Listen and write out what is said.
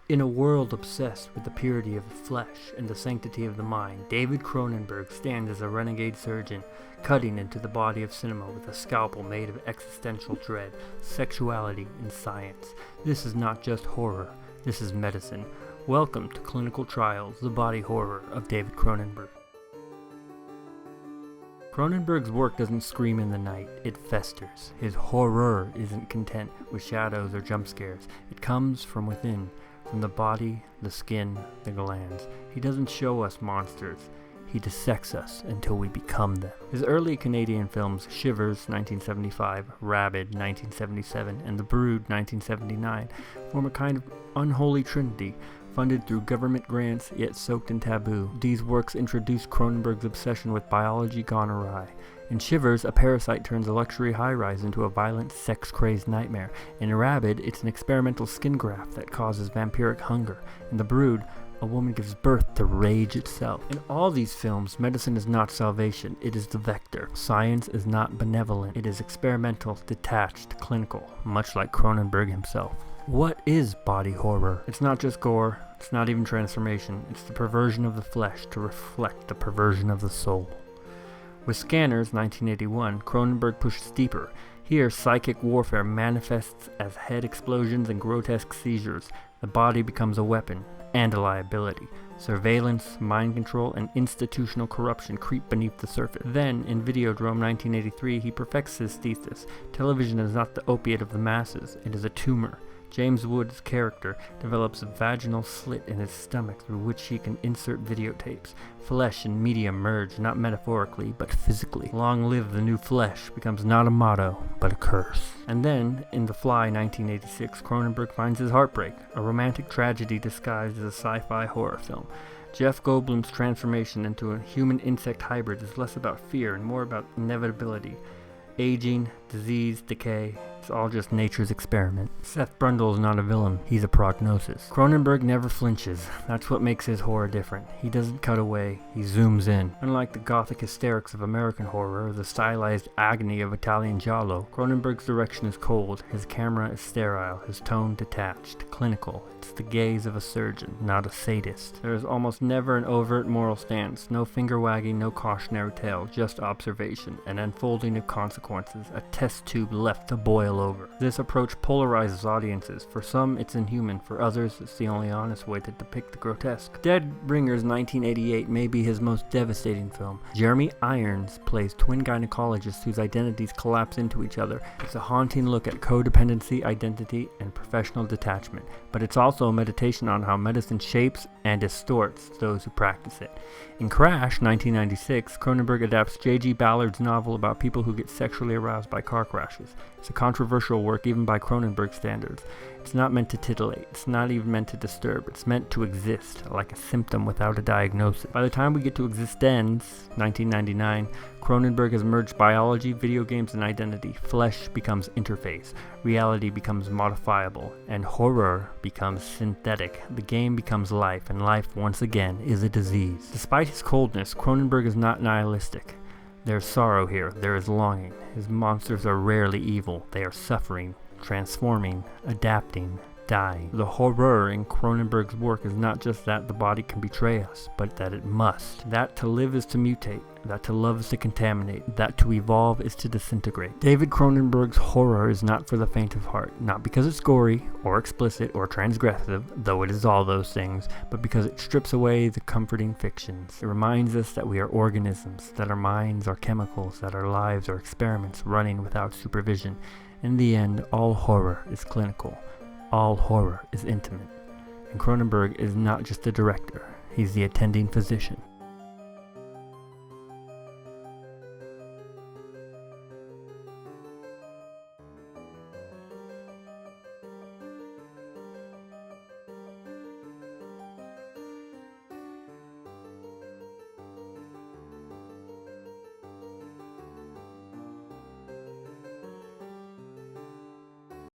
In a world obsessed with the purity of the flesh and the sanctity of the mind, David Cronenberg stands as a renegade surgeon, cutting into the body of cinema with a scalpel made of existential dread, sexuality, and science. This is not just horror, this is medicine. Welcome to Clinical Trials, the body horror of David Cronenberg. Cronenberg's work doesn't scream in the night, it festers. His horror isn't content with shadows or jump scares. It comes from within, from the body, the skin, the glands. He doesn't show us monsters. He dissects us until we become them. His early Canadian films, Shivers, 1975, Rabid, 1977, and The Brood, 1979, form a kind of unholy trinity, funded through government grants, yet soaked in taboo. These works introduce Cronenberg's obsession with biology gone awry. In Shivers, a parasite turns a luxury high-rise into a violent, sex-crazed nightmare. In Rabid, it's an experimental skin graft that causes vampiric hunger. In The Brood, a woman gives birth to rage itself. In all these films, medicine is not salvation, it is the vector. Science is not benevolent, it is experimental, detached, clinical, much like Cronenberg himself. What is body horror? It's not just gore, it's not even transformation, it's the perversion of the flesh to reflect the perversion of the soul. With Scanners, 1981, Cronenberg pushes deeper. Here, psychic warfare manifests as head explosions and grotesque seizures. The body becomes a weapon and a liability. Surveillance, mind control, and institutional corruption creep beneath the surface. Then, in Videodrome 1983, he perfects his thesis. Television is not the opiate of the masses, it is a tumor. James Wood's character develops a vaginal slit in his stomach through which he can insert videotapes. Flesh and media merge, not metaphorically, but physically. Long live the new flesh becomes not a motto, but a curse. And then, in The Fly, 1986, Cronenberg finds his heartbreak, a romantic tragedy disguised as a sci-fi horror film. Jeff Goldblum's transformation into a human-insect hybrid is less about fear and more about inevitability. Aging, disease, decay, it's all just nature's experiment. Seth Brundle is not a villain, he's a prognosis. Cronenberg never flinches, that's what makes his horror different. He doesn't cut away, he zooms in. Unlike the gothic hysterics of American horror or the stylized agony of Italian giallo, Cronenberg's direction is cold, his camera is sterile, his tone detached, clinical. It's the gaze of a surgeon, not a sadist. There is almost never an overt moral stance, no finger wagging, no cautionary tale, just observation, an unfolding of consequences, a test tube left to boil over. This approach polarizes audiences. For some, it's inhuman. For others, it's the only honest way to depict the grotesque. Deadbringers 1988 may be his most devastating film. Jeremy Irons plays twin gynecologists whose identities collapse into each other. It's a haunting look at codependency, identity, and professional detachment. But it's also a meditation on how medicine shapes and distorts those who practice it. In Crash, 1996, Cronenberg adapts J.G. Ballard's novel about people who get sexually aroused by car crashes. It's a controversial work even by Cronenberg standards. It's not meant to titillate, it's not even meant to disturb, it's meant to exist, like a symptom without a diagnosis. By the time we get to Existenz, 1999, Cronenberg has merged biology, video games, and identity. Flesh becomes interface, reality becomes modifiable, and horror becomes synthetic. The game becomes life, and life, once again, is a disease. Despite his coldness, Cronenberg is not nihilistic. There's sorrow here, there is longing. His monsters are rarely evil, they are suffering, transforming, adapting, dying. The horror in Cronenberg's work is not just that the body can betray us, but that it must. That to live is to mutate, that to love is to contaminate, that to evolve is to disintegrate. David Cronenberg's horror is not for the faint of heart, not because it's gory, or explicit, or transgressive, though it is all those things, but because it strips away the comforting fictions. It reminds us that we are organisms, that our minds are chemicals, that our lives are experiments running without supervision. In the end, all horror is clinical. All horror is intimate. And Cronenberg is not just the director, he's the attending physician.